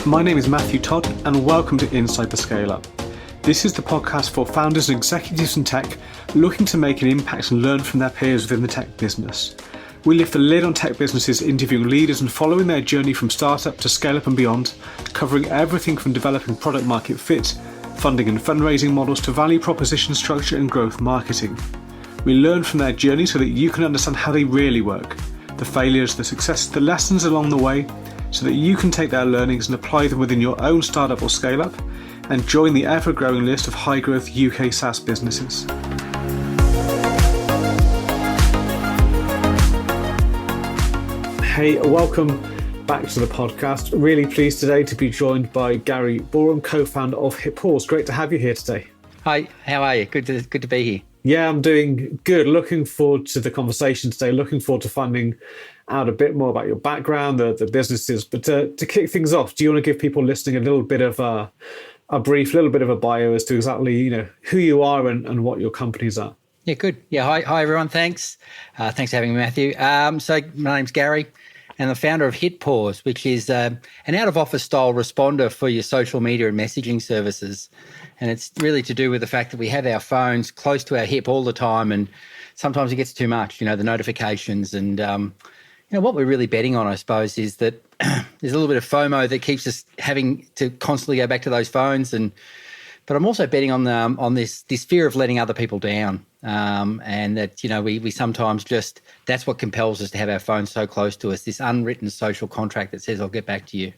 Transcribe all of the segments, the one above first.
My name is Matthew Todd and welcome to Inside the Scale Up. This is the podcast for founders and executives in tech looking to make an impact and learn from their peers within the tech business. We lift the lid on tech businesses, interviewing leaders and following their journey from startup to scale up and beyond, covering everything from developing product market fit, funding and fundraising models to value proposition structure and growth marketing. We learn from their journey so that you can understand how they really work, the failures, the successes, the lessons along the way, so that you can take their learnings and apply them within your own startup or scale up and join the ever-growing list of high-growth UK SaaS businesses. Hey, welcome back to the podcast. Really pleased today to be joined by Gary Borham, co-founder of HitPauze. Great to have you here today. Hi, how are you? Good to be here. Yeah, I'm doing good. Looking forward to the conversation today. Looking forward to finding out a bit more about your background, the businesses. But to kick things off, do you want to give people listening a little bit of a little bit of a bio as to exactly who you are and what your companies are? Yeah, good. Yeah, hi everyone. Thanks. Thanks for having me, Matthew. So my name's Gary, and the founder of HitPauze, which is an out-of-office style responder for your social media and messaging services. And it's really to do with the fact that we have our phones close to our hip all the time, and sometimes it gets too much, the notifications. And, what we're really betting on, I suppose, is that there's a little bit of FOMO that keeps us having to constantly go back to those phones. But I'm also betting on this fear of letting other people down, and that, we sometimes just, that's what compels us to have our phones so close to us, this unwritten social contract that says, I'll get back to you.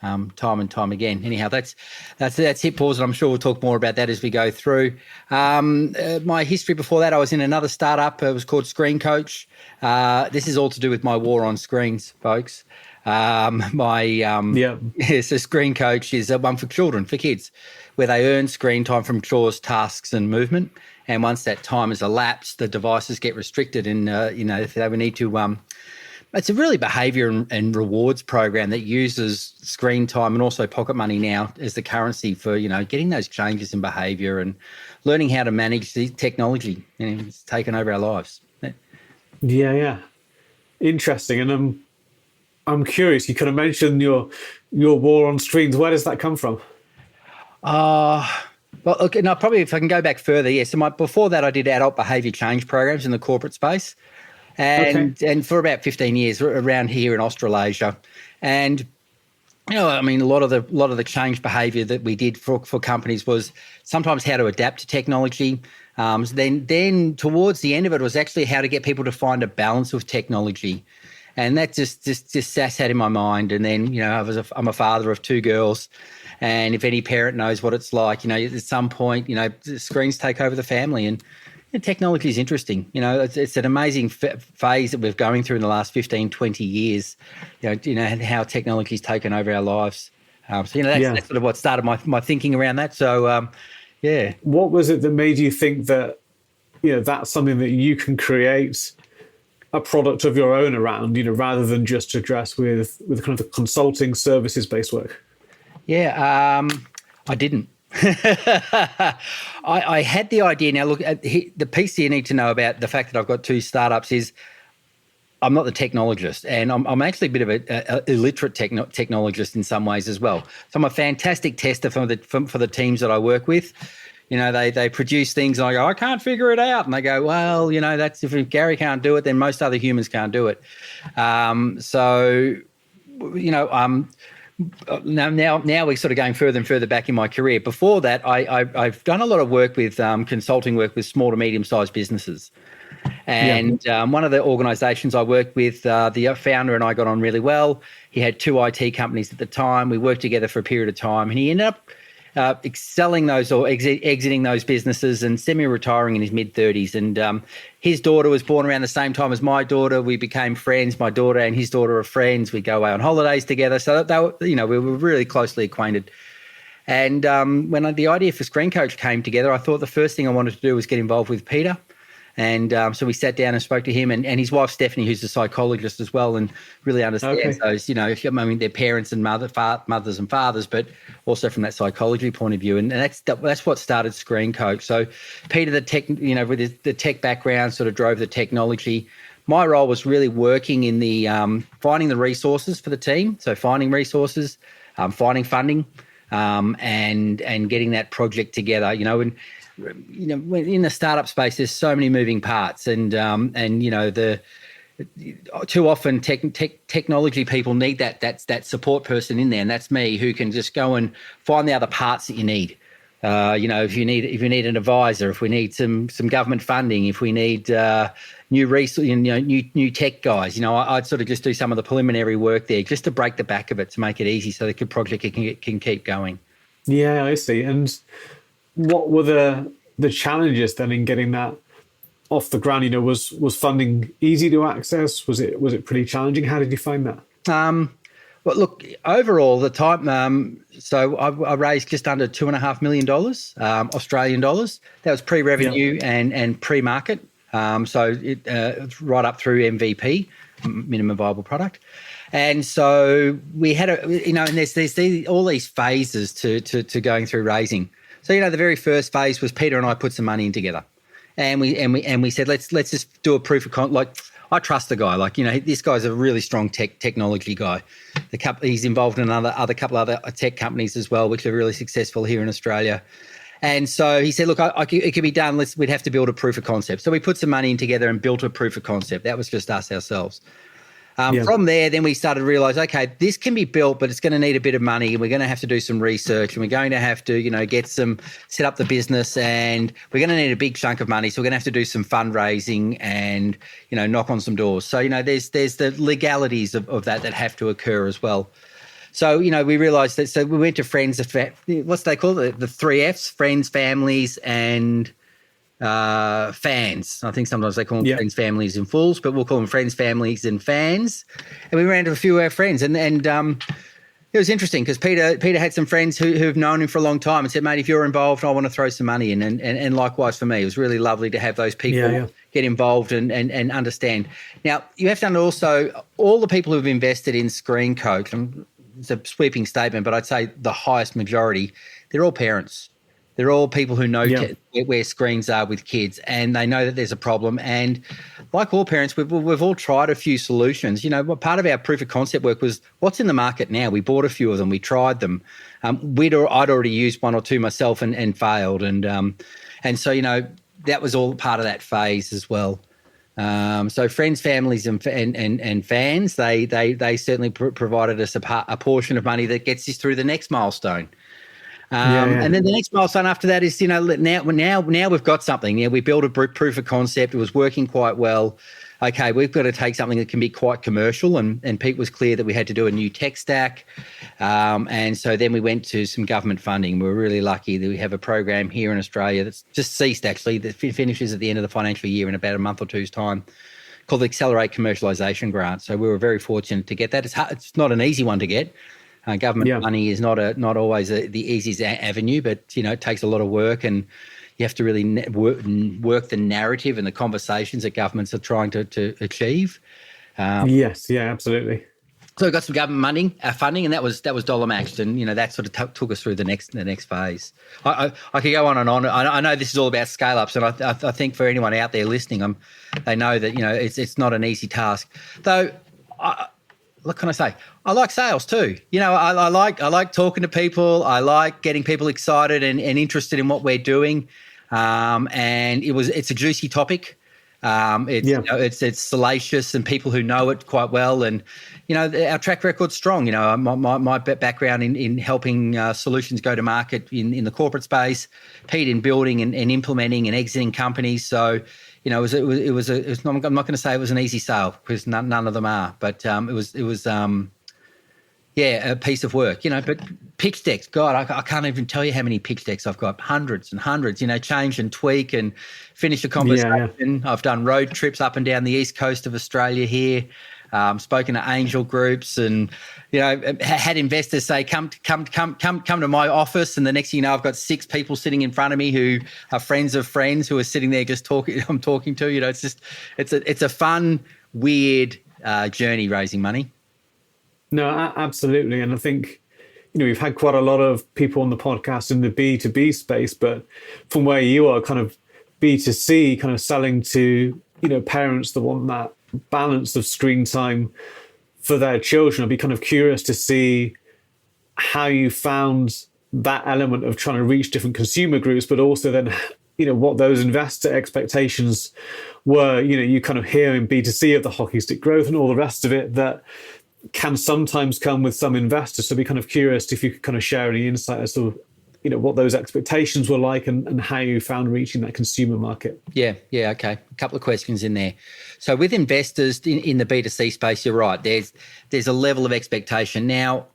Time and time again. Anyhow, that's HitPauze, and I'm sure we'll talk more about that as we go through. My history before that, I was in another startup. It was called Screen Coach. This is all to do with my war on screens, folks. So Screen Coach is one for children, for kids, where they earn screen time from chores, tasks, and movement. And once that time has elapsed, the devices get restricted, and if they would need to. It's a really behaviour and rewards program that uses screen time and also pocket money now as the currency for, getting those changes in behaviour and learning how to manage the technology. It's taken over our lives. Yeah. Interesting. And I'm curious, you kind of mentioned your war on screens. Where does that come from? Well, okay, no, probably if I can go back further, yeah. So before that, I did adult behaviour change programs in the corporate space. And for about 15 years around here in Australasia. And, a lot of the change behaviour that we did for companies was sometimes how to adapt to technology. Then towards the end of it was actually how to get people to find a balance with technology. And that just sat in my mind. And then, I'm a father of two girls. And if any parent knows what it's like, at some point, the screens take over the family, and technology is interesting. It's an amazing phase that we're going through in the last 15, 20 years, how technology's taken over our lives. That's sort of what started my thinking around that. So, yeah. What was it that made you think that, that's something that you can create a product of your own around, rather than just address with kind of the consulting services-based work? Yeah, I didn't. I had the idea. Now, look, the piece you need to know about the fact that I've got two startups is I'm not the technologist, and I'm actually a bit of an illiterate technologist in some ways as well. So I'm a fantastic tester for the teams that I work with. They produce things, and I go, I can't figure it out. And they go, well, that's if Gary can't do it, then most other humans can't do it. Now we're sort of going further and further back in my career. Before that, I've done a lot of work with consulting work with small to medium-sized businesses. And one of the organisations I worked with, the founder and I got on really well. He had two IT companies at the time. We worked together for a period of time, and he ended up excelling those or exiting those businesses and semi-retiring in his mid-30s. And his daughter was born around the same time as my daughter. We became friends. My daughter and his daughter are friends. We go away on holidays together. So we were really closely acquainted. And when the idea for Screen Coach came together, I thought the first thing I wanted to do was get involved with Peter. And so we sat down and spoke to him and his wife, Stephanie, who's a psychologist as well and really understands those, their parents and mothers and fathers, but also from that psychology point of view. And that's what started Screen Coach. So Peter, the tech, with the tech background, sort of drove the technology. my role was really working in the finding the resources for the team. So finding resources, finding funding, and getting that project together. When in the startup space, there's so many moving parts, and too often technology people need that support person in there, and that's me, who can just go and find the other parts that you need. If you need an advisor, if we need some government funding, if we need new tech guys, I'd sort of just do some of the preliminary work there just to break the back of it, to make it easy so the project can keep going. Yeah, I see. And what were the challenges then in getting that off the ground? Was funding easy to access? Was it pretty challenging? How did you find that? Well, look, overall, the time, so I raised just under $2.5 million Australian dollars. That was pre-revenue and pre-market. So it's right up through MVP, minimum viable product. And so we had and there's all these phases to going through raising. So, the very first phase was Peter and I put some money in together, and we said, let's just do a proof of concept. I trust the guy. This guy's a really strong technology guy. He's involved in other couple other tech companies as well, which are really successful here in Australia. And so he said, look, it could be done. We'd have to build a proof of concept. So we put some money in together and built a proof of concept. That was just us ourselves. From there, then we started to realize, okay, this can be built, but it's going to need a bit of money, and we're going to have to do some research, and we're going to have to, set up the business, and we're going to need a big chunk of money. So we're going to have to do some fundraising and, knock on some doors. So, there's the legalities of that have to occur as well. So, we realized that, so we went to friends, what's they call it? The 3 Fs, friends, families, and fans. I think sometimes they call them friends, families, and fools, but we'll call them friends, families, and fans. And we ran to a few of our friends, and it was interesting because Peter had some friends who've known him for a long time and said, mate, if you're involved, I want to throw some money in. And likewise for me, it was really lovely to have those people get involved and understand. Now, you have to know also all the people who've invested in Screen Coke, it's a sweeping statement, but I'd say the highest majority, they're all parents. They're all people who know where screens are with kids, and they know that there's a problem. And like all parents, we've all tried a few solutions. Part of our proof of concept work was what's in the market now. We bought a few of them. We tried them. I'd already used one or two myself and failed. And so, that was all part of that phase as well. So friends, families, and fans, they certainly provided us a portion of money that gets us through the next milestone. And then the next milestone after that is, now we've got something. We built a proof of concept. It was working quite well. Okay, we've got to take something that can be quite commercial. And Pete was clear that we had to do a new tech stack. And so then we went to some government funding. We were really lucky that we have a program here in Australia that's just ceased, actually, that finishes at the end of the financial year in about a month or two's time, called the Accelerate Commercialisation Grant. So we were very fortunate to get that. It's not an easy one to get. Government money is not always the easiest avenue, but it takes a lot of work, and you have to really work the narrative and the conversations that governments are trying to achieve. Yes, absolutely. So we got some government funding, and that was dollar matched, and that sort of took us through the next phase. I could go on and on. I know this is all about scale ups, and I think for anyone out there listening, they know that it's not an easy task, though. What can I say? I like sales too. I like talking to people. I like getting people excited and interested in what we're doing. And it's a juicy topic. It's salacious, and people who know it quite well. And our track record's strong. My background in helping solutions go to market in the corporate space, Pete in building and implementing and exiting companies. So. I'm not going to say it was an easy sale, because none of them are, but it was a piece of work, but pitch decks, God, I can't even tell you how many pitch decks I've got, hundreds and hundreds, change and tweak and finish a conversation. I've done road trips up and down the east coast of Australia here. Spoken to angel groups, and had investors say, come to my office, and the next thing you know, I've got 6 people sitting in front of me who are friends of friends who are sitting there just talking. I'm talking to it's a fun, weird journey raising money. No, absolutely, and I think we've had quite a lot of people on the podcast in the B2B space, but from where you are, kind of B2C, kind of selling to parents that want that balance of screen time for their children. I'd be kind of curious to see how you found that element of trying to reach different consumer groups, but also then, what those investor expectations were. You kind of hear in B2C of the hockey stick growth and all the rest of it that can sometimes come with some investors. So I'd be kind of curious if you could kind of share any insight as to what those expectations were like and how you found reaching that consumer market. Yeah, okay. A couple of questions in there. So with investors in the B2C space, you're right. There's a level of expectation now,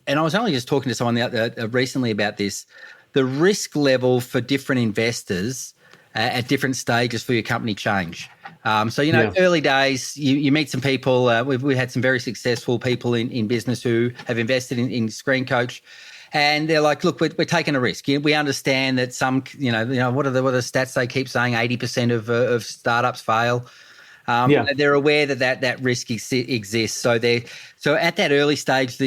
and I was only just talking to someone recently about this. The risk level for different investors at different stages for your company change. Early days, you meet some people. We've had some very successful people in business who have invested in Screen Coach. And they're like, look, we're taking a risk. We understand that some, what are the stats they keep saying? 80% of startups fail. They're aware that risk exists. So at that early stage,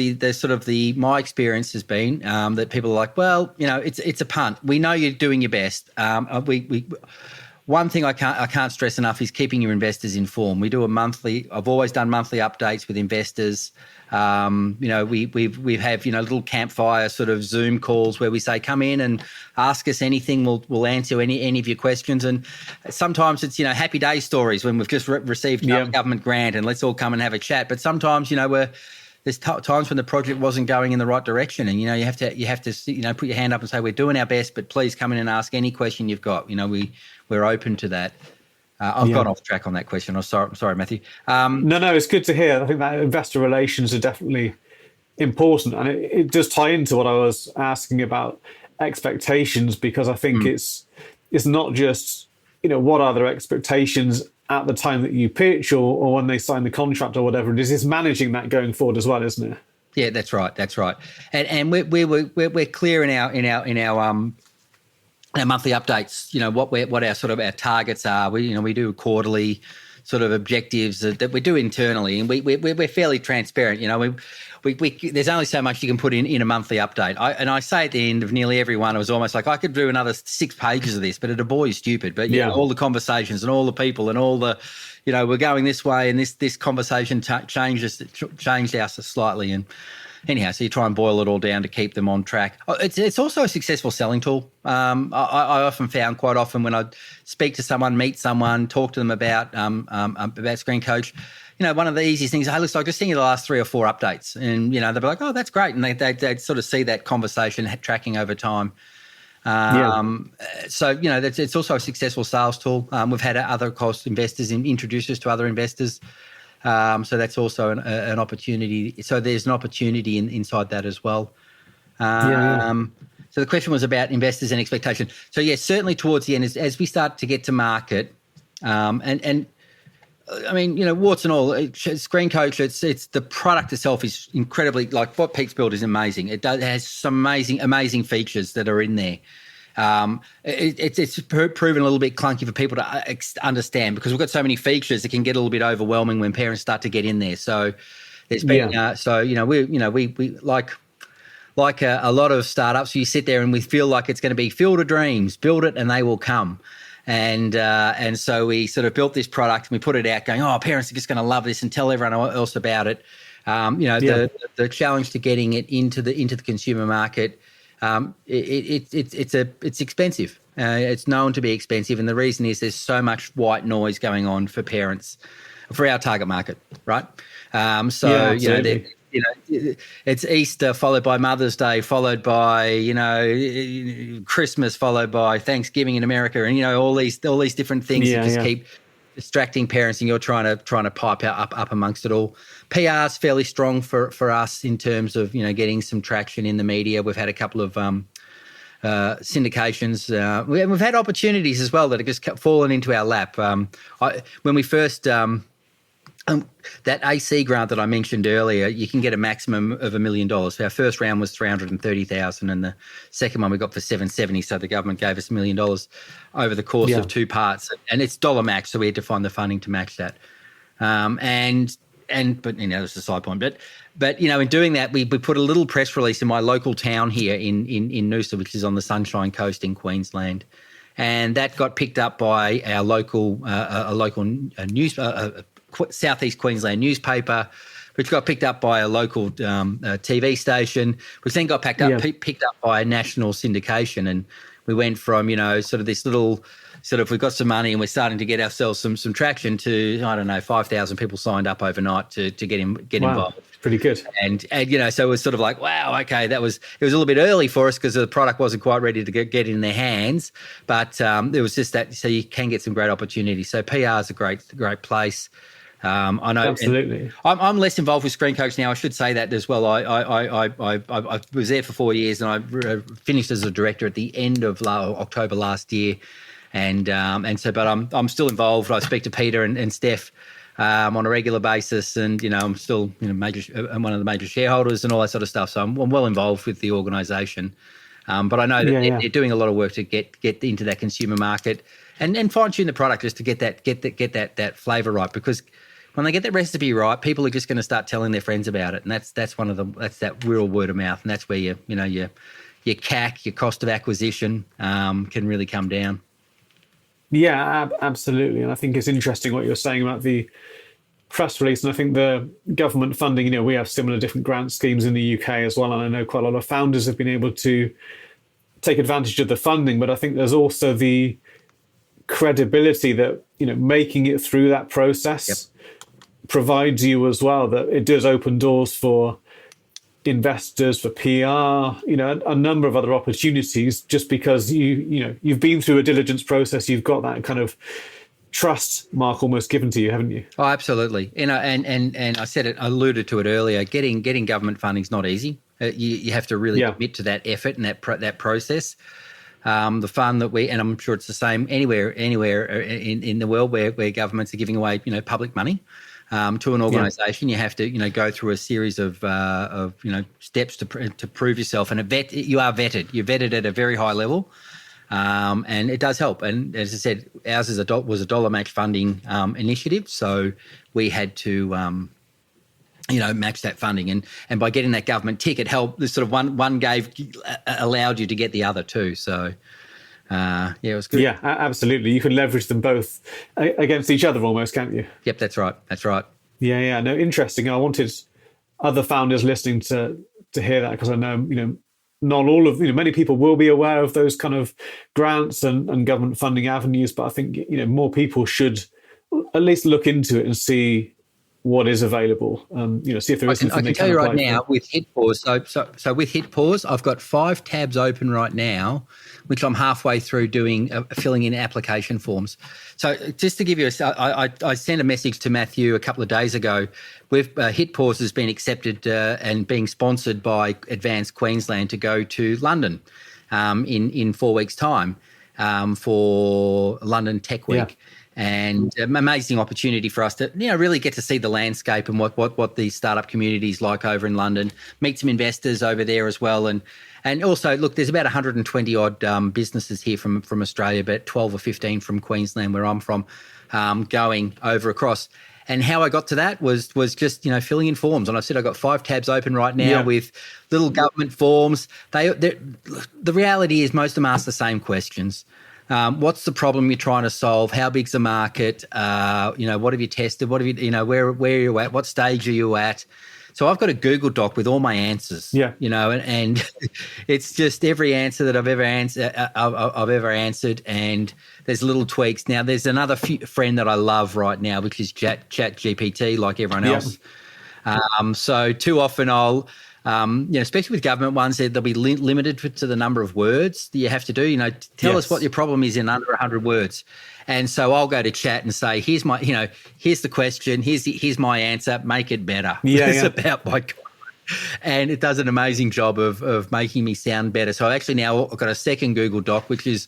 my experience has been that people are like, well, it's a punt. We know you're doing your best. One thing I can't stress enough is keeping your investors informed. We do I've always done monthly updates with investors. We have little campfire sort of Zoom calls where we say, come in and ask us anything. We'll answer any of your questions. And sometimes it's happy day stories when we've just received a government grant and let's all come and have a chat. But sometimes there's times when the project wasn't going in the right direction, and you have to put your hand up and say, we're doing our best, but please come in and ask any question you've got. We're open to that. I've gone off track on that question. I'm sorry, Matthew. No, it's good to hear. I think that investor relations are definitely important, and it does tie into what I was asking about expectations, because I think it's not just what are their expectations at the time that you pitch or when they sign the contract or whatever it is. It's managing that going forward as well, isn't it? Yeah, that's right. And we're clear in our monthly updates, what our targets are. We do quarterly sort of objectives that we do internally, and we're fairly transparent. There's only so much you can put in a monthly update. I say at the end of nearly every one, it was almost like I could do another 6 pages of this, but it'd bore you stupid. But all the conversations and all the people and all the, we're going this way, and this conversation changed us slightly. And anyhow, so you try and boil it all down to keep them on track. It's also a successful selling tool. I often found quite often when I speak to someone, meet someone, talk to them about Screen Coach, one of the easiest things, hey, looks like just seeing you the last 3 or 4 updates. And, they'd be like, oh, that's great. And they'd sort of see that conversation tracking over time. So, it's also a successful sales tool. We've had other investors introduce us to other investors. So that's also an opportunity. So there's an opportunity inside that as well. So the question was about investors and expectation. So yes, certainly towards the end, as we start to get to market, and I mean, warts and all, Screen Coach, it's the product itself is incredibly, like what Pete's built is amazing. It has some amazing features that are in there. It's proven a little bit clunky for people to understand, because we've got so many features, it can get a little bit overwhelming when parents start to get in there. So there's been, we like a lot of startups, you sit there and we feel like it's going to be field of dreams, build it and they will come. And so we sort of built this product and we put it out going, oh, parents are just going to love this, and tell everyone else about it. The challenge to getting it into the consumer market, it's expensive. It's known to be expensive, and the reason is there's so much white noise going on for parents, for our target market, right? It's Easter followed by Mother's Day, followed by Christmas, followed by Thanksgiving in America, and all these different things that just keep distracting parents, and you're trying to pipe up amongst it all. PR is fairly strong for us in terms of getting some traction in the media. We've had a couple of syndications. We've had opportunities as well that have just fallen into our lap. When we first that AC grant that I mentioned earlier, you can get a maximum of $1 million. So our first round was $330,000, and the second one we got for $770,000. So the government gave us $1 million over the course of 2 parts, and it's dollar max. So we had to find the funding to match that. But that's a side point. But in doing that, we put a little press release in my local town here in Noosa, which is on the Sunshine Coast in Queensland. and that got picked up by our local news, Southeast Queensland newspaper, which got picked up by a local TV station, which then got picked up by a national syndication, and we went from sort of this little we've got some money and we're starting to get ourselves some traction to 5,000 people signed up overnight to get involved. Pretty good. And so it was sort of like, wow, okay, it was a little bit early for us because the product wasn't quite ready to get in their hands, but it was just that, so you can get some great opportunities. So PR is a great place. I know. Absolutely. I'm less involved with Screen Coach now. I should say that as well. I was there for 4 years, and I finished as a director at the end of October last year, and so. But I'm still involved. I speak to Peter and Steph on a regular basis, and I'm still I'm one of the major shareholders and all that sort of stuff. So I'm well involved with the organisation. But I know that they're doing a lot of work to get into that consumer market and fine tune the product just to get that flavour right, because when they get that recipe right, people are just going to start telling their friends about it, and that's that real word of mouth, and that's where your CAC, your cost of acquisition, can really come down. Yeah, absolutely. And I think it's interesting what you're saying about the press release. And I think the government funding, we have similar different grant schemes in the UK as well. And I know quite a lot of founders have been able to take advantage of the funding. But I think there's also the credibility that, making it through that process provides you as well, that it does open doors for investors, for PR, a number of other opportunities, just because you've been through a diligence process, you've got that kind of trust mark almost given to you, haven't you? Oh, absolutely. And I said it, I alluded to it earlier. Getting government funding is not easy. You have to really commit to that effort and that process. The fund that and I'm sure it's the same anywhere in the world where governments are giving away public money to an organisation. You have to go through a series of steps to prove yourself, and you are vetted. You're vetted at a very high level, and it does help. And as I said, ours was a dollar match funding initiative, so we had to match that funding, and by getting that government tick, it helped. The sort of one allowed you to get the other too. So. It was good. Yeah, absolutely. You can leverage them both against each other almost, can't you? Yep, that's right. Yeah. No, interesting. I wanted other founders listening to hear that, because I know, not all of, many people will be aware of those kind of grants and government funding avenues, but I think, more people should at least look into it and see what is available. See if there is something. I can tell you right now with HitPauze. So with HitPauze, I've got 5 tabs open right now, which I'm halfway through doing, filling in application forms. So just to give you I sent a message to Matthew a couple of days ago. HitPauze has been accepted and being sponsored by Advanced Queensland to go to London in 4 weeks' time for London Tech Week. Yeah. And amazing opportunity for us to really get to see the landscape and what the startup community is like over in London, meet some investors over there as well. And also, look, there's about 120 odd businesses here from Australia, but 12 or 15 from Queensland, where I'm from, going over across. And how I got to that was just, filling in forms. And I said, I've got 5 tabs open right now with little government forms. The reality is most of them ask the same questions. What's the problem you're trying to solve? How big's the market? What have you tested? What have you, where are you at? What stage are you at? So I've got a Google Doc with all my answers. Yeah. And it's just every answer that I've ever answered, and there's little tweaks. Now there's another friend that I love right now, which is Chat GPT, like everyone else. So too often I'll. Especially with government ones, they'll be limited to the number of words that you have to do. Tell us what your problem is in under 100 words. And so I'll go to chat and say, here's the question, here's my answer, make it better. It's about my God. And it does an amazing job of making me sound better. So actually now I've got a second Google Doc, which is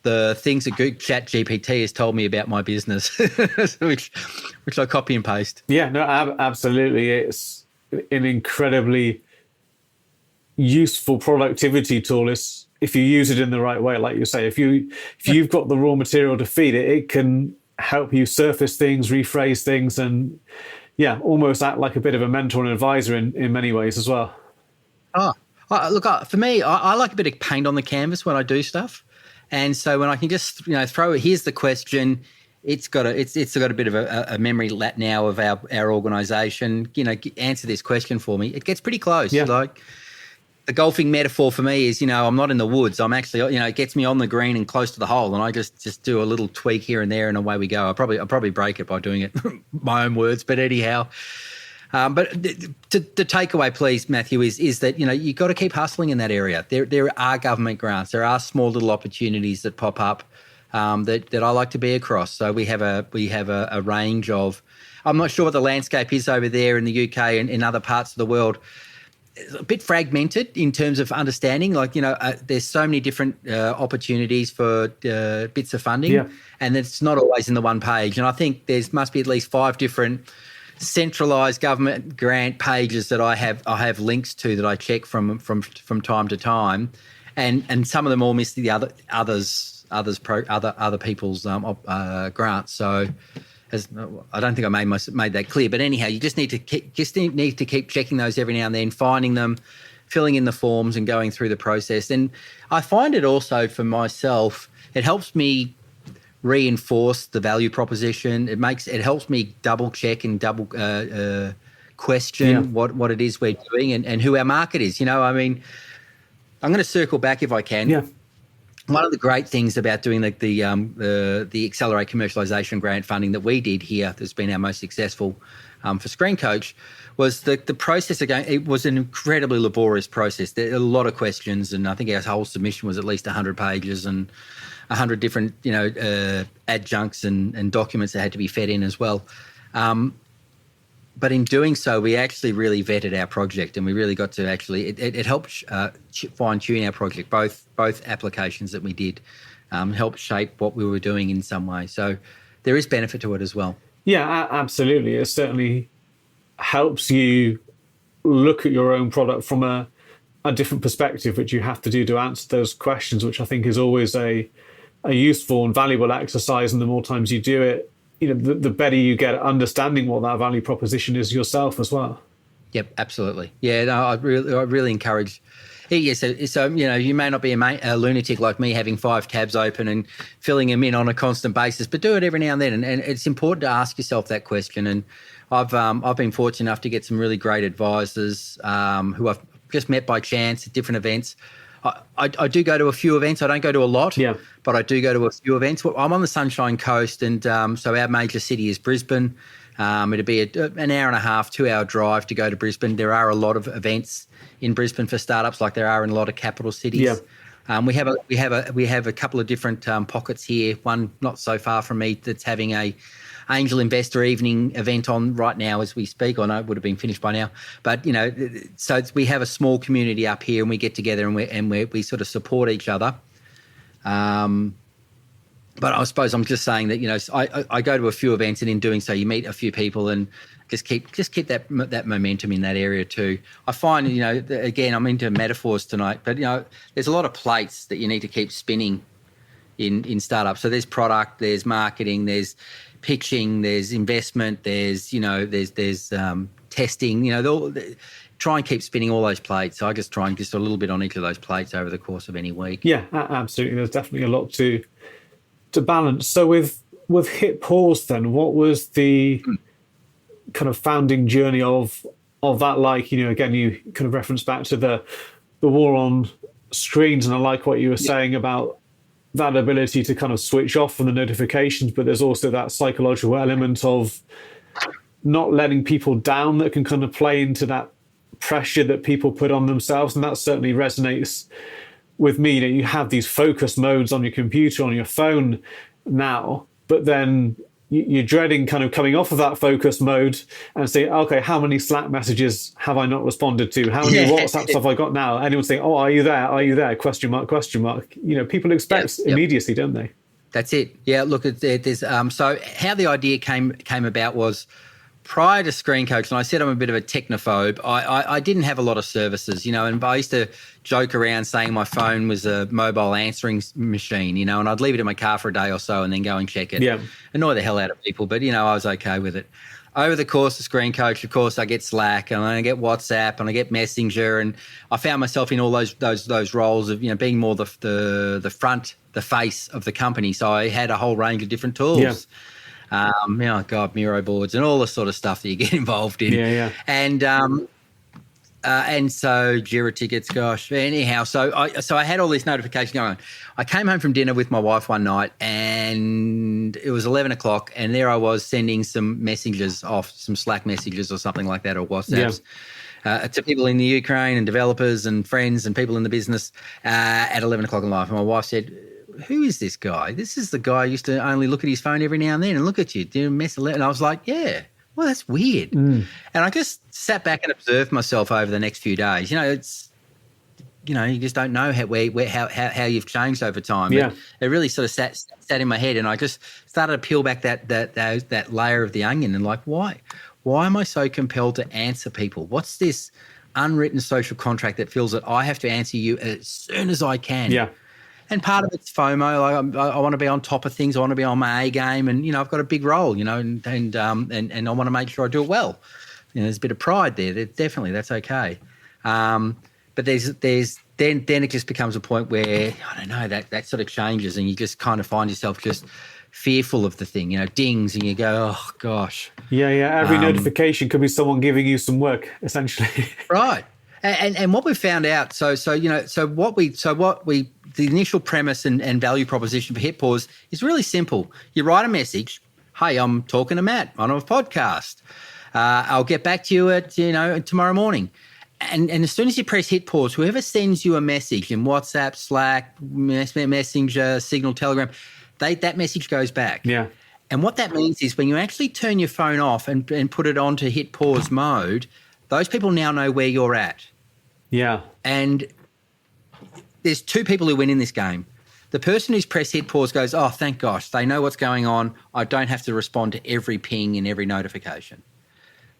the things that Chat GPT has told me about my business, which I copy and paste. Yeah, no, absolutely. It's an incredibly useful productivity tool is if you use it in the right way. Like you say, if you've got the raw material to feed it, it can help you surface things, rephrase things, and almost act like a bit of a mentor and advisor in many ways as well. Look, for me, I like a bit of paint on the canvas when I do stuff. And so when I can just, throw it, here's the question. It's got a bit of a memory now of our organisation. Answer this question for me. It gets pretty close. Yeah. Like the golfing metaphor for me is, I'm not in the woods. I'm actually, it gets me on the green and close to the hole, and I just do a little tweak here and there, and away we go. I'll probably break it by doing it my own words, but anyhow. But the takeaway, please, Matthew, is that you've got to keep hustling in that area. There are government grants, there are small little opportunities that pop up that I like to be across. So we have a range of. I'm not sure what the landscape is over there in the UK and in other parts of the world. It's a bit fragmented in terms of understanding. Like there's so many different opportunities for bits of funding, and it's not always in the one page. And I think there must be at least 5 different centralised government grant pages that I have links to that I check from time to time, and some of them all miss the other people's grants. So I don't think I made that clear, but anyhow, you just need to keep checking those every now and then, finding them, filling in the forms, and going through the process. And I find it also for myself, it helps me reinforce the value proposition. It helps me double check and double question what it is we're doing and who our market is. I mean, I'm going to circle back if I can. Yeah. One of the great things about doing the Accelerate Commercialisation grant funding that we did here, that's been our most successful for Screen Coach, was the process again. It was an incredibly laborious process. There are a lot of questions, and I think our whole submission was at least 100 pages and 100 different, adjuncts and documents that had to be fed in as well. But in doing so, we actually really vetted our project, and we really got to it helped fine tune our project. Both applications that we did helped shape what we were doing in some way. So there is benefit to it as well. Yeah, absolutely. It certainly helps you look at your own product from a different perspective, which you have to do to answer those questions, which I think is always a useful and valuable exercise. And the more times you do it, the better you get at understanding what that value proposition is yourself as well. Yep, absolutely. Yeah, no, I really encourage. Yeah, so you may not be a lunatic like me, having 5 tabs open and filling them in on a constant basis, but do it every now and then. And it's important to ask yourself that question. And I've been fortunate enough to get some really great advisors who I've just met by chance at different events. I do go to a few events. I don't go to a lot, but I do go to a few events. I'm on the Sunshine Coast, and so our major city is Brisbane. It'd be an hour and a half, 2-hour drive to go to Brisbane. There are a lot of events in Brisbane for startups, like there are in a lot of capital cities. We have a couple of different pockets here. One not so far from me that's having a angel investor evening event on right now as we speak. I know it would have been finished by now, but so we have a small community up here, and we get together and we sort of support each other. But I suppose I'm just saying that I go to a few events, and in doing so, you meet a few people and just keep that momentum in that area too. I find again, I'm into metaphors tonight, but there's a lot of plates that you need to keep spinning in startups. So there's product, there's marketing, there's pitching, there's investment, there's testing. Try and keep spinning all those plates. So I just try and just a little bit on each of those plates over the course of any week. Yeah, absolutely. There's definitely a lot to balance. So with HitPauze, then, what was the kind of founding journey of that like? Again, you kind of reference back to the war on screens, and I like what you were saying about that ability to kind of switch off from the notifications, but there's also that psychological element of not letting people down that can kind of play into that pressure that people put on themselves. And that certainly resonates with me. You have these focus modes on your computer, on your phone now, but then you're dreading kind of coming off of that focus mode and saying, okay, how many Slack messages have I not responded to? How many WhatsApps have I got now? Anyone saying, oh, are you there? Are you there? Question mark, question mark. People expect immediacy, don't they? That's it. Yeah, look, there's so how the idea came about was prior to Screen Coach, and I said I'm a bit of a technophobe, I didn't have a lot of services, and I used to joke around saying my phone was a mobile answering machine, and I'd leave it in my car for a day or so and then go and check it. Yeah. Annoy the hell out of people, but, I was okay with it. over the course of Screen Coach, of course, I get Slack and I get WhatsApp and I get Messenger, and I found myself in all those roles of, being more the face of the company. So I had a whole range of different tools. Yeah. Miro boards and all the sort of stuff that you get involved in. Yeah. And so Jira tickets, gosh. Anyhow, so I had all this notification going on. I came home from dinner with my wife one night, and it was 11 o'clock, and there I was sending some messages off, some Slack messages or something like that, or WhatsApps, to people in the Ukraine and developers and friends and people in the business at 11 o'clock in life. And my wife said, "Who is this guy? This is the guy who used to only look at his phone every now and then and look at you. Do you mess 11?" And I was like, "Yeah. Well, that's weird." And I just sat back and observed myself over the next few days. It's, you just don't know how you've changed over time. Yeah. But it really sort of sat in my head, and I just started to peel back that layer of the onion and like, why am I so compelled to answer people? What's this unwritten social contract that feels that I have to answer you as soon as I can? Yeah. And part of it's FOMO. Like I want to be on top of things. I want to be on my A game, and I've got a big role, and I want to make sure I do it well. There's a bit of pride there. Definitely, that's okay. But there's then it just becomes a point where I don't know that sort of changes, and you just kind of find yourself just fearful of the thing. dings, and you go, oh gosh. Yeah. Every notification could be someone giving you some work, essentially. Right. And what we found out, the initial premise and value proposition for HitPauze is really simple. You write a message, "Hey, I'm talking to Matt on a podcast. I'll get back to you tomorrow morning." And as soon as you press HitPauze, whoever sends you a message in WhatsApp, Slack, Messenger, Signal, Telegram, that message goes back. Yeah. And what that means is when you actually turn your phone off and put it onto HitPauze mode, those people now know where you're at. Yeah. And there's two people who win in this game. The person who's pressed HitPauze goes, "Oh, thank gosh, they know what's going on. I don't have to respond to every ping and every notification."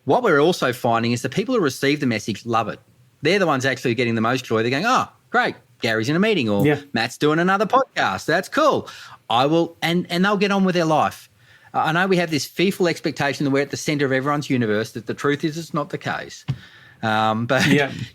What we're also finding is the people who receive the message love it. They're the ones actually getting the most joy. They're going, "Oh, great, Gary's in a meeting," or "Matt's doing another podcast. That's cool. I will," and they'll get on with their life. I know we have this fearful expectation that we're at the center of everyone's universe, that the truth is it's not the case. But if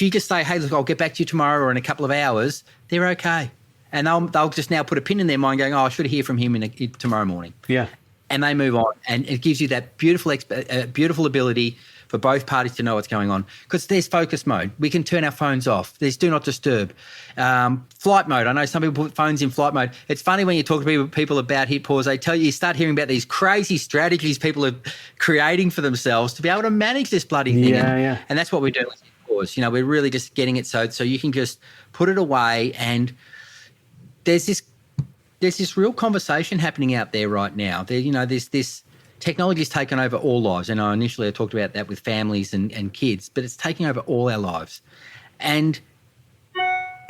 you just say, "Hey, look, I'll get back to you tomorrow or in a couple of hours," they're okay. And they'll just now put a pin in their mind going, "Oh, I should hear from him tomorrow morning." Yeah. And they move on. And it gives you that beautiful ability for both parties to know what's going on, because there's focus mode. We can turn our phones off. There's do not disturb. Flight mode. I know some people put phones in flight mode. It's funny when you talk to people about HitPauze, they tell you start hearing about these crazy strategies people are creating for themselves to be able to manage this bloody thing. And that's what we're doing with HitPauze. We're really just getting it so you can just put it away, and there's this real conversation happening out there right now. There's this technology's taken over all lives. And initially I talked about that with families and kids, but it's taking over all our lives. And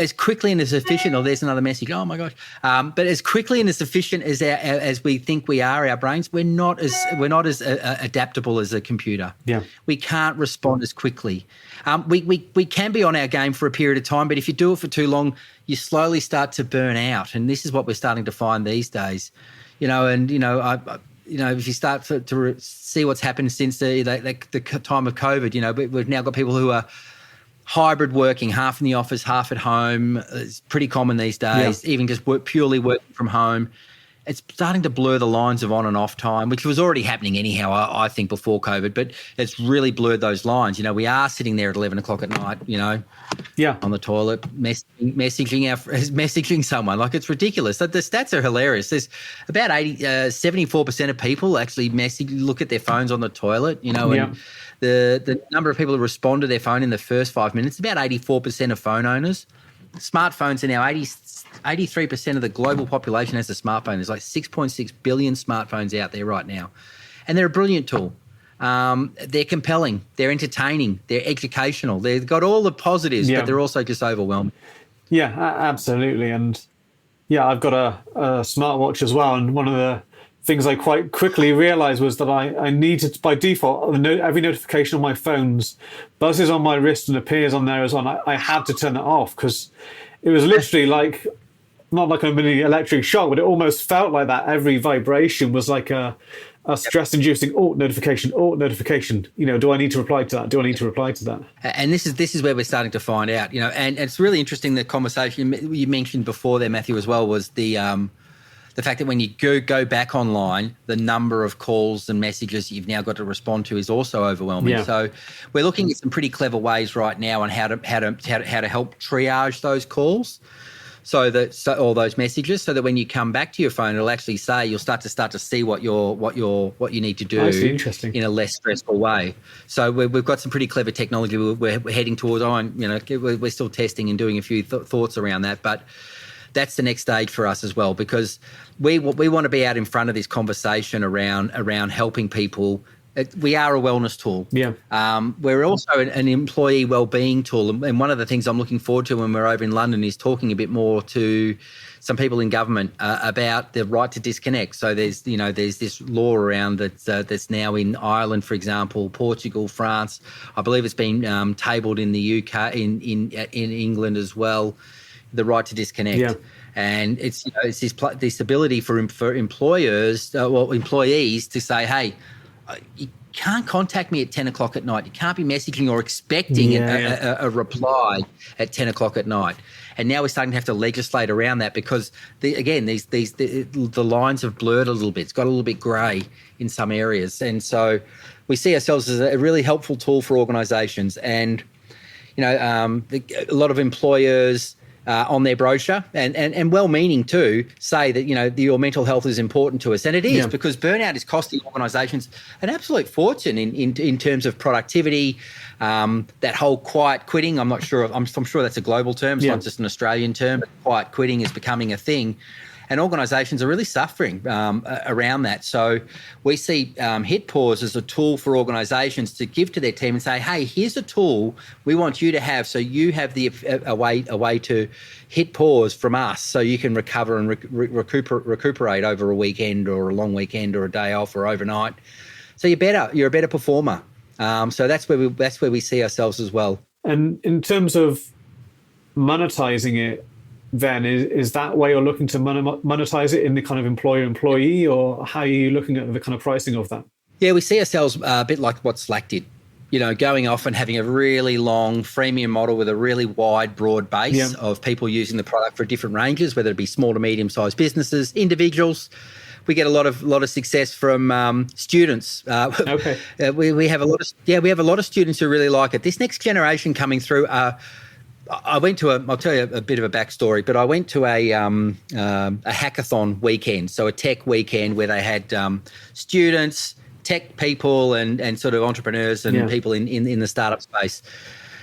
as quickly and as efficient, there's another message, oh my gosh, but as quickly and as efficient as we think we are, our brains, we're not as adaptable as a computer. Yeah. We can't respond as quickly. We can be on our game for a period of time, but if you do it for too long, you slowly start to burn out. And this is what we're starting to find these days. If you start to see what's happened since the time of COVID, we've now got people who are hybrid working, half in the office, half at home. It's pretty common these days, even just purely working from home. It's starting to blur the lines of on and off time, which was already happening anyhow, I think, before COVID, but it's really blurred those lines. We are sitting there at 11 o'clock at night, on the toilet, messaging someone. Like, it's ridiculous. The stats are hilarious. There's about 74% of people actually look at their phones on the toilet, and the number of people who respond to their phone in the first 5 minutes, about 84% of phone owners. Smartphones are now 83% of the global population has a smartphone. There's like 6.6 billion smartphones out there right now. And they're a brilliant tool. They're compelling. They're entertaining. They're educational. They've got all the positives, but they're also just overwhelming. Yeah, absolutely. And I've got a smartwatch as well. And one of the things I quite quickly realized was that I needed, by default, every notification on my phone's buzzes on my wrist and appears on there as well. I had to turn it off because it was literally like not like a mini electric shock, but it almost felt like that. Every vibration was like a stress-inducing notification. Do I need to reply to that? Do I need to reply to that? And this is where we're starting to find out, and it's really interesting. The conversation you mentioned before there, Matthew, as well, was the fact that when you go back online, the number of calls and messages you've now got to respond to is also overwhelming. Yeah. So we're looking at some pretty clever ways right now on how to help triage those calls. So all those messages, so that when you come back to your phone, it'll actually say, you'll start to see what you need to do in a less stressful way. So we've got some pretty clever technology we're heading towards. We're still testing and doing a few thoughts around that, but that's the next stage for us as well, because we want to be out in front of this conversation around helping people. We are a wellness tool. Yeah. We're also an employee wellbeing tool. And one of the things I'm looking forward to when we're over in London is talking a bit more to some people in government about the right to disconnect. So there's this law around that's now in Ireland, for example, Portugal, France. I believe it's been tabled in the UK, in England as well, the right to disconnect. Yeah. And it's this ability for employers, employees to say, hey, you can't contact me at 10 o'clock at night. You can't be messaging or expecting a reply at 10 o'clock at night. And now we're starting to have to legislate around that, because the lines have blurred a little bit. It's got a little bit grey in some areas. And so we see ourselves as a really helpful tool for organisations. And, a lot of employers on their brochure and well-meaning too say that, your mental health is important to us. And it is, because burnout is costing organisations an absolute fortune in terms of productivity. That whole quiet quitting, I'm sure that's a global term. It's not just an Australian term, but quiet quitting is becoming a thing. And organisations are really suffering around that. So we see HitPauze as a tool for organisations to give to their team and say, hey, here's a tool we want you to have, so you have a way to hit pause from us, so you can recover and recuperate over a weekend or a long weekend or a day off or overnight. So you're a better performer. So that's where we see ourselves as well. And in terms of monetizing it, then is that where you're looking to monetize it, in the kind of employer-employee, or how are you looking at the kind of pricing of that? Yeah, we see ourselves a bit like what Slack did, going off and having a really long freemium model with a really wide, broad base of people using the product for different ranges, whether it be small to medium-sized businesses, individuals. We get a lot of success from students. Okay. We have a lot of students who really like it. This next generation coming through I'll tell you a bit of a backstory, but I went to a hackathon weekend, so a tech weekend where they had students, tech people and sort of entrepreneurs and people in the startup space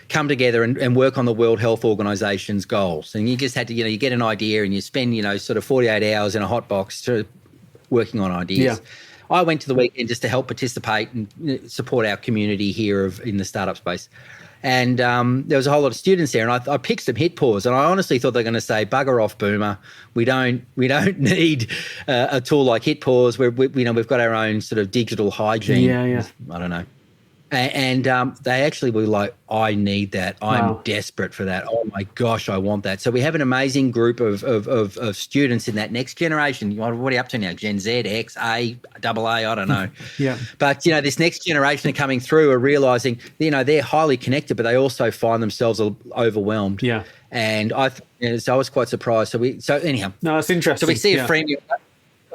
come together and work on the World Health Organization's goals. And you just had to, you get an idea and you spend, sort of 48 hours in a hot box working on ideas. Yeah. I went to the weekend just to help participate and support our community here in the startup space. And there was a whole lot of students there, and I picked some HitPauze, and I honestly thought they're going to say, "Bugger off, Boomer! We don't need a tool like HitPauze. We've got our own sort of digital hygiene." Yeah. I don't know. And they actually were like, I need that. I'm desperate for that. Oh my gosh, I want that. So we have an amazing group of students in that next generation. What are you up to now? Gen Z, X, A, AA, I don't know. Yeah. But, this next generation are coming through are realizing, they're highly connected, but they also find themselves overwhelmed. Yeah. And so I was quite surprised. So anyhow. No, that's interesting. So we see a freemium.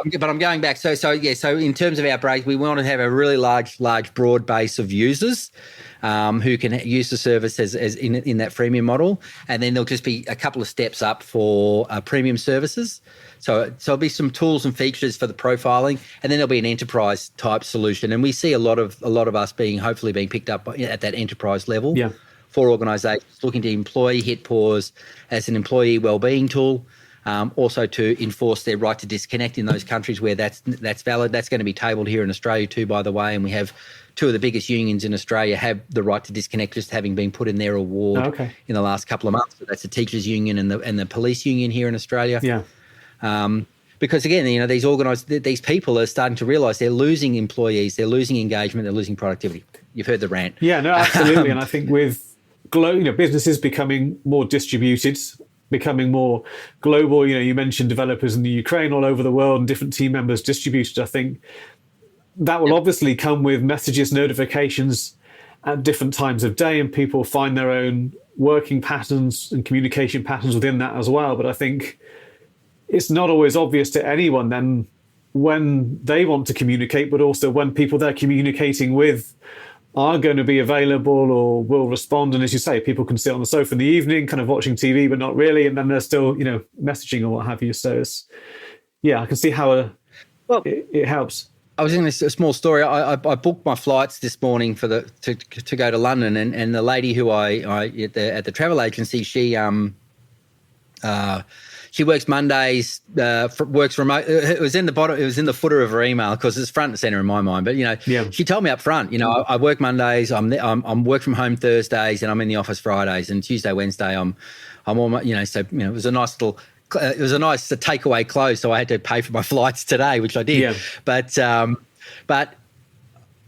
But I'm going back. So in terms of our base, we want to have a really large, broad base of users who can use the service as in that freemium model, and then there'll just be a couple of steps up for premium services. So there'll be some tools and features for the profiling, and then there'll be an enterprise type solution. And we see a lot of us hopefully being picked up at that enterprise level for organisations looking to employ HitPauze as an employee wellbeing tool. Also to enforce their right to disconnect in those countries where that's valid. That's going to be tabled here in Australia too, by the way. And we have two of the biggest unions in Australia have the right to disconnect, just having been put in their award in the last couple of months. So that's the teachers union and the police union here in Australia. Yeah. Because again, these people are starting to realise they're losing employees, they're losing engagement, they're losing productivity. You've heard the rant. Yeah, no, absolutely. And I think with businesses becoming more distributed, becoming more global. You mentioned developers in the Ukraine, all over the world, and different team members distributed. I think that will obviously come with messages, notifications at different times of day, and people find their own working patterns and communication patterns within that as well. But I think it's not always obvious to anyone then when they want to communicate, but also when people they're communicating with are going to be available or will respond. And as you say, people can sit on the sofa in the evening, kind of watching TV, but not really. And then they're still, messaging or what have you. So it's, I can see how it helps. I was in this small story. I booked my flights this morning for to go to London, and the lady who I at the travel agency, she works Mondays, works remote. It was in the bottom. It was in the footer of her email because it's front and center in my mind. But she told me up front. I work Mondays. I'm work from home Thursdays, and I'm in the office Fridays. And Tuesday, Wednesday, I'm all my, So it was a nice little. It was a nice takeaway close, so I had to pay for my flights today, which I did. Yeah. But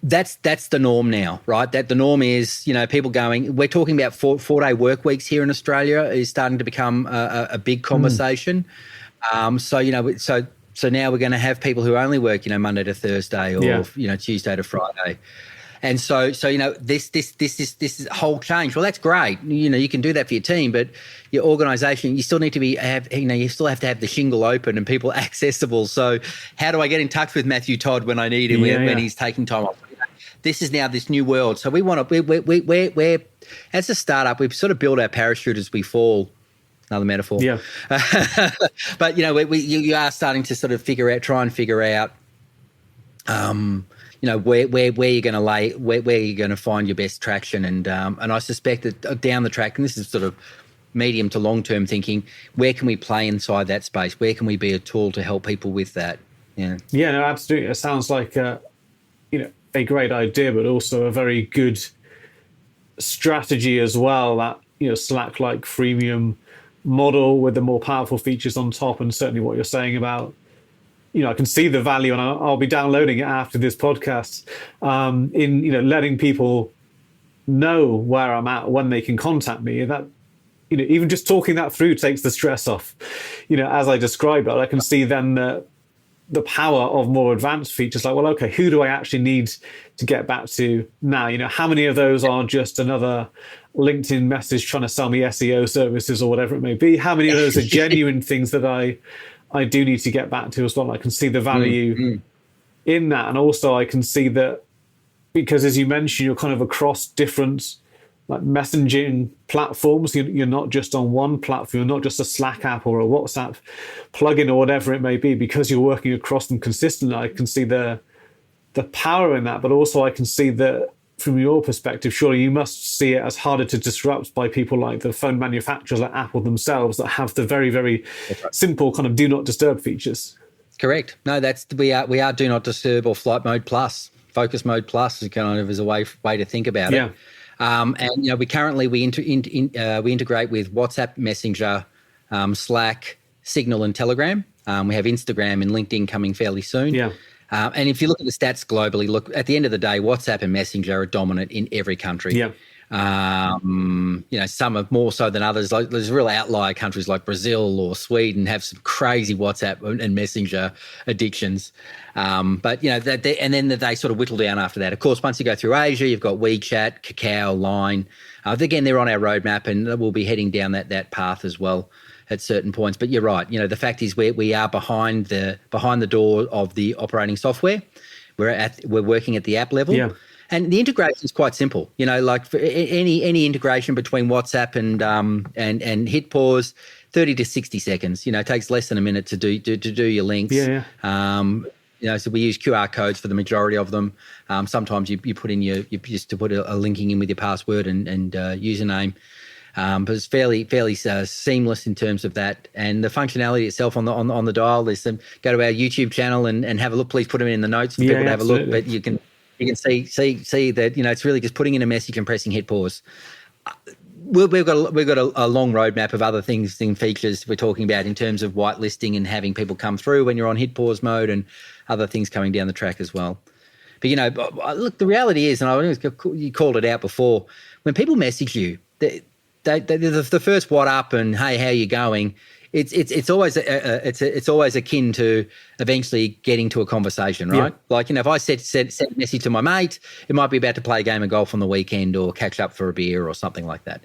that's the norm now, right? That the norm is, people going. We're talking about four-day work weeks here in Australia is starting to become a big conversation. So now we're going to have people who only work, Monday to Thursday or Tuesday to Friday. And so this is a whole change. Well, that's great. You can do that for your team, but your organisation, you still need to you still have to have the shingle open and people accessible. So how do I get in touch with Matthew Todd when I need him, when he's taking time off? This is now this new world. So we want to, we're as a startup, we've sort of built our parachute as we fall. Another metaphor. Yeah. But you are starting to sort of try and figure out. Where you're going to lay, where you're going to find your best traction, and I suspect that down the track, and this is sort of medium to long term thinking, where can we play inside that space? Where can we be a tool to help people with that? Yeah. Yeah, no, absolutely. It sounds like a great idea, but also a very good strategy as well. That Slack-like freemium model with the more powerful features on top, and certainly what you're saying about. I can see the value, and I'll be downloading it after this podcast, in letting people know where I'm at when they can contact me. That even just talking that through takes the stress off. As I describe it, I can see then the power of more advanced features. Like, well, okay, who do I actually need to get back to now? How many of those are just another LinkedIn message trying to sell me SEO services or whatever it may be? How many of those are genuine things that I do need to get back to as well? I can see the value in that. And also I can see that because, as you mentioned, you're kind of across different messaging platforms. You're not just on one platform. You're not just a Slack app or a WhatsApp plugin or whatever it may be. Because you're working across them consistently, I can see the power in that. But also I can see that from your perspective, surely you must see it as harder to disrupt by people like the phone manufacturers like Apple themselves that have the very, very simple kind of do not disturb features. Correct. No, we are do not disturb or flight mode plus, focus mode plus is kind of as a way to think about it. And we currently we integrate with WhatsApp, Messenger, Slack, Signal, and Telegram. We have Instagram and LinkedIn coming fairly soon. Yeah. And if you look at the stats globally, look, at the end of the day, WhatsApp and Messenger are dominant in every country. Yeah. Some are more so than others. Like there's real outlier countries like Brazil or Sweden have some crazy WhatsApp and Messenger addictions. But and then they sort of whittle down after that. Of course, once you go through Asia, you've got WeChat, Kakao, Line. Again, they're on our roadmap, and we'll be heading down that path as well at certain points. But you're right. The fact is we are behind the door of the operating software. We're working at the app level. Yeah. And the integration is quite simple. Like for any integration between WhatsApp and HitPauze, 30 to 60 seconds. It takes less than a minute to do your links. Yeah. So we use QR codes for the majority of them. Sometimes you put in you just to put a linking in with your password and username. But it's fairly seamless in terms of that, and the functionality itself on the dial. There's some go to our YouTube channel and have a look. Please put them in the notes for people to have a look. But you can see that it's really just putting in a message and pressing hit pause. We've got a long roadmap of other things and features we're talking about in terms of whitelisting and having people come through when you're on hit pause mode, and other things coming down the track as well. But look, the reality is, and you called it out before, when people message you, the first what up and hey, how you going? It's always akin to eventually getting to a conversation, right? Yeah. Like, if I send a message to my mate, it might be about to play a game of golf on the weekend or catch up for a beer or something like that.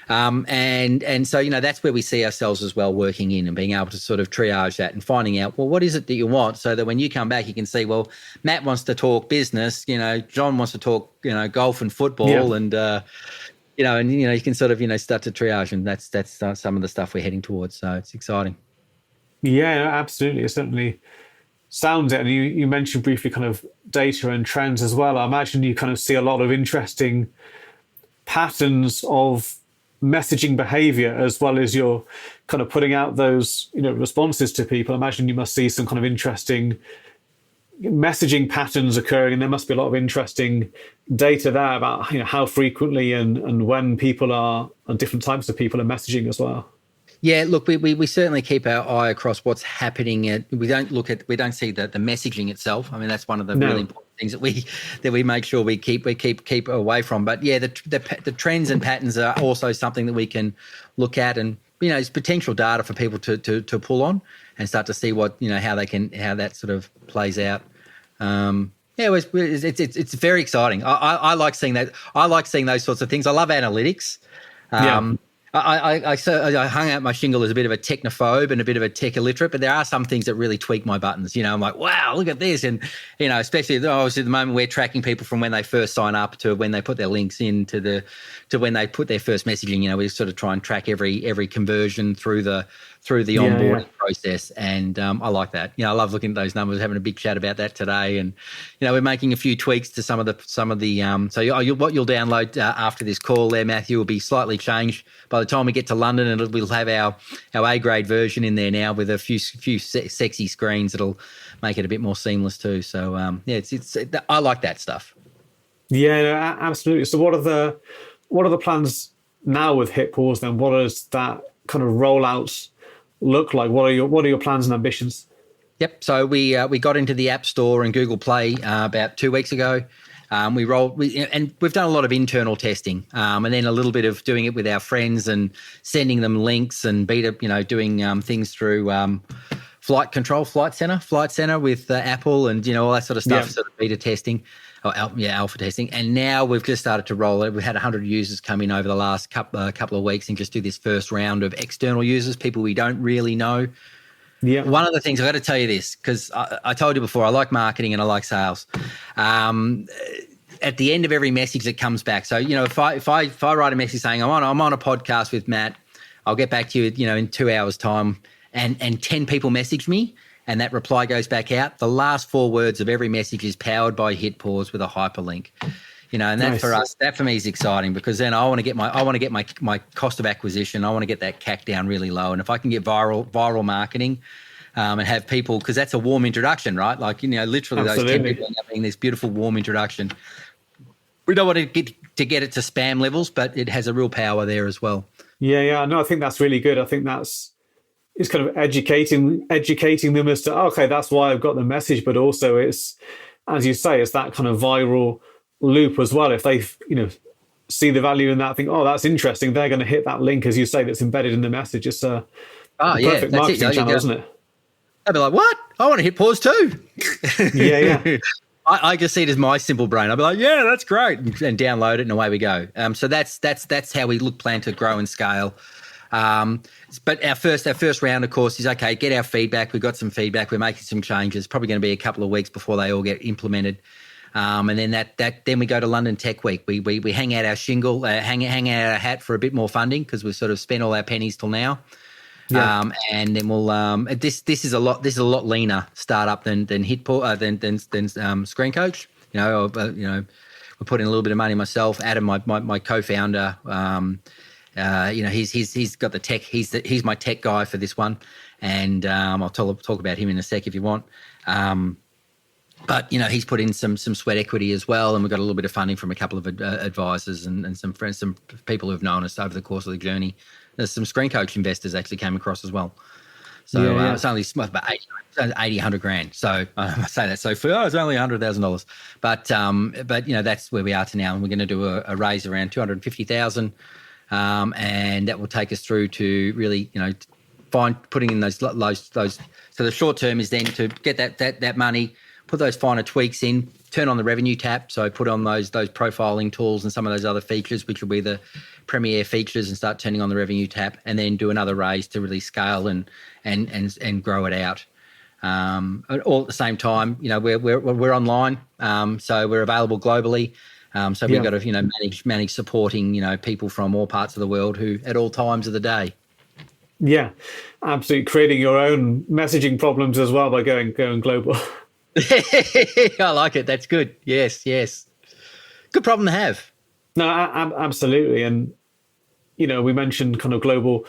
And so, that's where we see ourselves as well, working in and being able to sort of triage that and finding out, well, what is it that you want, so that when you come back, you can see, well, Matt wants to talk business, John wants to talk, golf and football, and you can sort of, start to triage, and that's some of the stuff we're heading towards. So it's exciting. Yeah, absolutely. It certainly sounds it. And you mentioned briefly kind of data and trends as well. I imagine you kind of see a lot of interesting patterns of messaging behavior, as well as you're kind of putting out those, responses to people. I imagine you must see some kind of interesting messaging patterns occurring, and there must be a lot of interesting data there about how frequently and when people are, and different types of people are messaging as well. Yeah, look, we certainly keep our eye across what's happening. We don't see the messaging itself. I mean, that's one of the really important things that we make sure we keep away from. But yeah, the trends and patterns are also something that we can look at, and it's potential data for people to pull on and start to see what how that sort of plays out. It's very exciting. I like seeing that. I like seeing those sorts of things. I love analytics. I hung out my shingle as a bit of a technophobe and a bit of a tech illiterate, but there are some things that really tweak my buttons. I'm like, wow, look at this. And, especially obviously at the moment we're tracking people from when they first sign up to when they put their links in to when they put their first messaging. We sort of try and track every conversion through the onboarding process. And I like that. I love looking at those numbers, having a big chat about that today. And, we're making a few tweaks to some of the so what you'll download after this call there, Matthew, will be slightly changed. By the time we get to London, and we'll have our A-grade version in there now with a few sexy screens that'll make it a bit more seamless too. So, I like that stuff. Yeah, absolutely. So what are the plans now with HitPauze then? What does that kind of rollout look like? What are your plans and ambitions? Yep. So we got into the App Store and Google Play about 2 weeks ago. And we've done a lot of internal testing, and then a little bit of doing it with our friends and sending them links and doing things through Flight Center with Apple and all that sort of stuff. Sort of beta testing, alpha testing, and now we've just started to roll it. We've had 100 users come in over the last couple of weeks and just do this first round of external users, people we don't really know. Yeah. One of the things I've got to tell you this, because I told you before, I like marketing and I like sales. At the end of every message that comes back, so if I write a message saying I'm on a podcast with Matt, I'll get back to you in 2 hours time, and 10 people message me, and that reply goes back out. The last 4 words of every message is powered by HitPauze with a hyperlink. And that nice. For us, that for me is exciting, because then I want to get my cost of acquisition. I want to get that CAC down really low, and if I can get viral marketing, and have people, because that's a warm introduction, right? Like literally Absolutely. Those 10 people end up being this beautiful warm introduction. We don't want to get it to spam levels, but it has a real power there as well. Yeah. No, I think that's really good. I think it's kind of educating them as to, okay, that's why I've got the message, but also it's, as you say, it's that kind of viral loop as well. If they see the value in that, think, oh, that's interesting, they're going to hit that link, as you say, that's embedded in the message. It's a perfect marketing channel, isn't it? They'd be like, what? I want to hit pause too. Yeah. I just see it as my simple brain. I'll be like, yeah, that's great, and download it, and away we go. So that's how we plan to grow and scale. But our first round, of course, is okay. Get our feedback. We've got some feedback. We're making some changes. Probably going to be a couple of weeks before they all get implemented. And then then we go to London Tech Week. We hang out our shingle, hang out our hat for a bit more funding, because we've sort of spent all our pennies till now. Yeah. And then we'll this is a lot leaner startup than HitPauze than Screen Coach. We're putting a little bit of money myself. Adam, my co-founder, he's got the tech. He's my tech guy for this one, and I'll talk about him in a sec if you want. But he's put in some sweat equity as well, and we've got a little bit of funding from a couple of advisors and some friends, some people who've known us over the course of the journey. There's some Screen Coach investors actually came across as well. So it's only about 80, 100 grand. So I say that. So it's only $100,000. But that's where we are to now. And we're going to do a raise around 250,000 and that will take us through to really, putting in those. So the short term is then to get that money, put those finer tweaks in, turn on the revenue tap. So put on those profiling tools and some of those other features, which will be the premier features, and start turning on the revenue tap, and then do another raise to really scale and grow it out. All at the same time, we're online, so we're available globally. So we've got to, manage supporting, people from all parts of the world who at all times of the day. Yeah, absolutely. Creating your own messaging problems as well by going global. I like it. That's good. Yes. Good problem to have. No, absolutely. And, we mentioned kind of global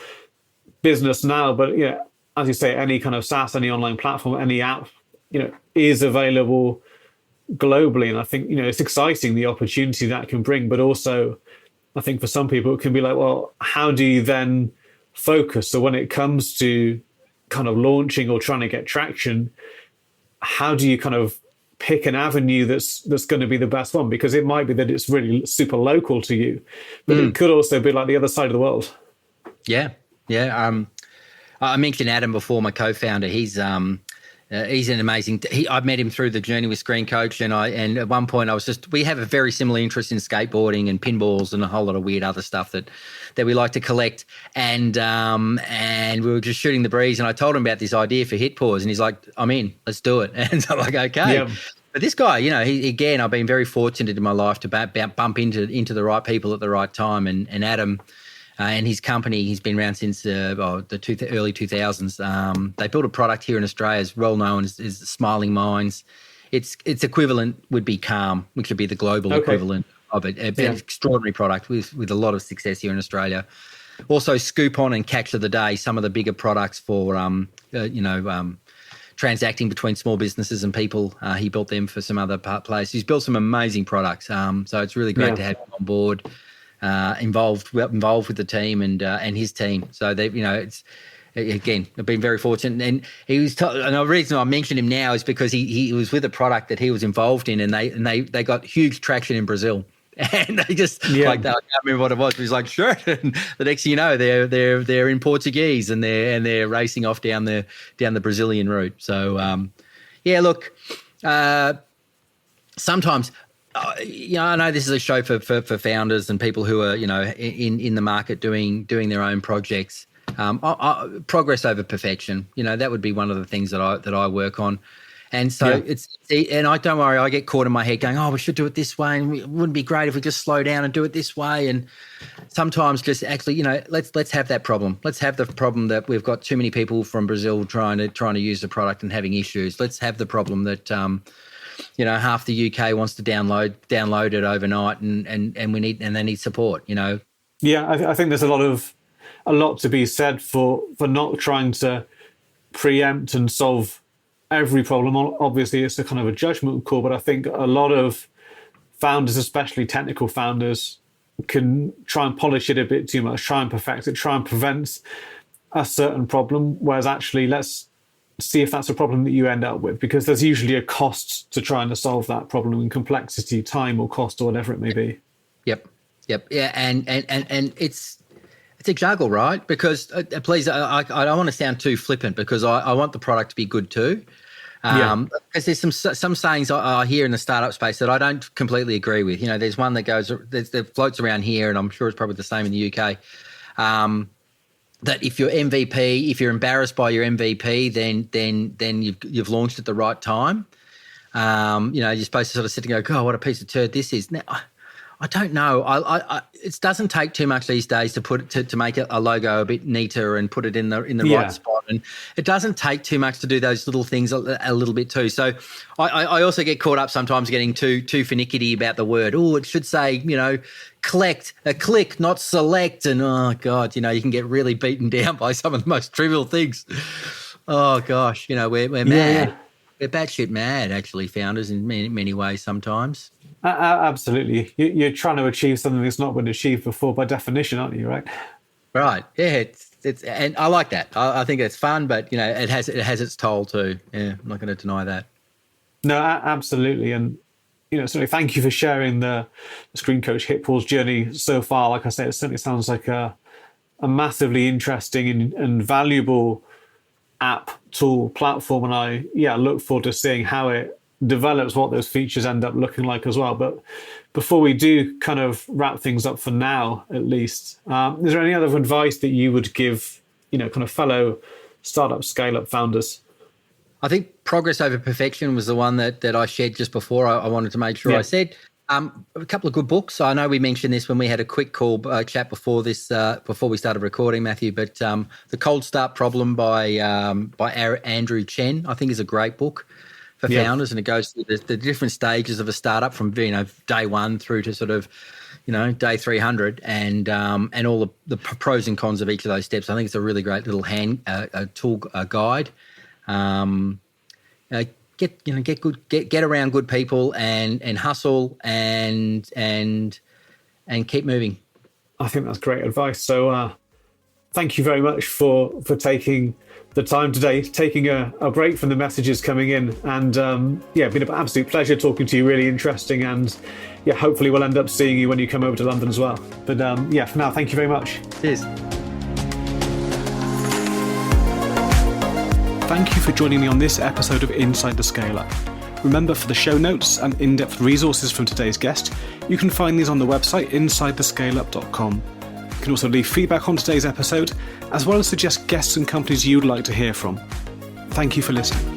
business now, but, as you say, any kind of SaaS, any online platform, any app, is available globally. And I think, it's exciting, the opportunity that can bring, but also I think for some people it can be like, well, how do you then focus? So when it comes to kind of launching or trying to get traction, how do you kind of pick an avenue that's going to be the best one? Because it might be that it's really super local to you, but it could also be like the other side of the world. Yeah. I mentioned Adam before, my co-founder. He's an amazing. I've met him through the Journey with Screen Coach, and at one point we have a very similar interest in skateboarding and pinballs and a whole lot of weird other stuff that we like to collect. And we were just shooting the breeze, and I told him about this idea for HitPauze, and he's like, "I'm in. Let's do it." And so I'm like, "Okay." Yeah. But this guy, I've been very fortunate in my life to bump into the right people at the right time, and Adam. And his company, he's been around since the early 2000s. They built a product here in Australia, as well known as Smiling Minds. Its equivalent would be Calm, which would be the global equivalent of it. An extraordinary product with a lot of success here in Australia. Also, Scoop On and Catch of the Day, some of the bigger products for transacting between small businesses and people. He built them for some other players. He's built some amazing products. So it's really great to have him on board. Involved with the team and his team. So they, it's again, I've been very fortunate. And he was, and the reason I mention him now is because he was with a product that he was involved in, and they got huge traction in Brazil. And they just I can't remember what it was. But he's like, sure. And the next thing you know, they're in Portuguese and they're racing off down the Brazilian route. So look, sometimes. I know this is a show for founders and people who are, in the market doing their own projects. Progress over perfection. That would be one of the things that I work on. And so I don't worry, I get caught in my head going, oh, we should do it this way, and it wouldn't be great if we just slow down and do it this way. And sometimes just actually, let's have that problem. Let's have the problem that we've got too many people from Brazil trying to use the product and having issues. Let's have the problem that half the UK wants to download it overnight, and they need support. Yeah, I think there's a lot to be said for not trying to preempt and solve every problem. Obviously, it's a kind of a judgment call, but I think a lot of founders, especially technical founders, can try and polish it a bit too much, try and perfect it, try and prevent a certain problem, whereas actually let's see if that's a problem that you end up with, because there's usually a cost to trying to solve that problem in complexity, time or cost or whatever it may be. Yep. Yeah, and it's a juggle, right? Because please, I don't want to sound too flippant, because I want the product to be good too. Because there's some sayings I hear in the startup space that I don't completely agree with. There's one that floats around here, and I'm sure it's probably the same in the UK. That if you're MVP, if you're embarrassed by your MVP, then you've launched at the right time. You're supposed to sort of sit and go, God, what a piece of turd this is. Now, I don't know. It doesn't take too much these days to make a logo a bit neater and put it in the right spot, and it doesn't take too much to do those little things a little bit too. So I also get caught up sometimes getting too finicky about the word. Oh, it should say click, not select, and oh God, you can get really beaten down by some of the most trivial things. Oh gosh, we're mad. Yeah. We're batshit mad, actually, founders, in many ways sometimes. Absolutely. You're trying to achieve something that's not been achieved before by definition, aren't you, right? Right. Yeah, it's and I like that. I think it's fun, but, it has its toll too. Yeah, I'm not going to deny that. No, absolutely. And, certainly thank you for sharing the Screen Coach HitPauze journey so far. Like I say, it certainly sounds like a massively interesting and valuable app, tool, platform, and I look forward to seeing how it develops, what those features end up looking like as well. But before we do kind of wrap things up for now, at least, is there any other advice that you would give, kind of fellow startup, scale-up founders? I think progress over perfection was the one that I shared just before. I wanted to make sure I said. A couple of good books. I know we mentioned this when we had a quick call chat before this, before we started recording, Matthew. But The Cold Start Problem by Andrew Chen, I think, is a great book for founders, and it goes through the different stages of a startup from day one through to sort of day 300, and all the pros and cons of each of those steps. I think it's a really great little tool guide. Get around good people and hustle and keep moving. I think that's great advice. So thank you very much for taking the time today, taking a break from the messages coming in, and been an absolute pleasure talking to you. Really interesting, and hopefully we'll end up seeing you when you come over to London as well. But for now, thank you very much. Cheers. Thank you for joining me on this episode of Inside the Scale Up. Remember, for the show notes and in-depth resources from today's guest, you can find these on the website insidethescaleup.com. You can also leave feedback on today's episode, as well as suggest guests and companies you'd like to hear from. Thank you for listening.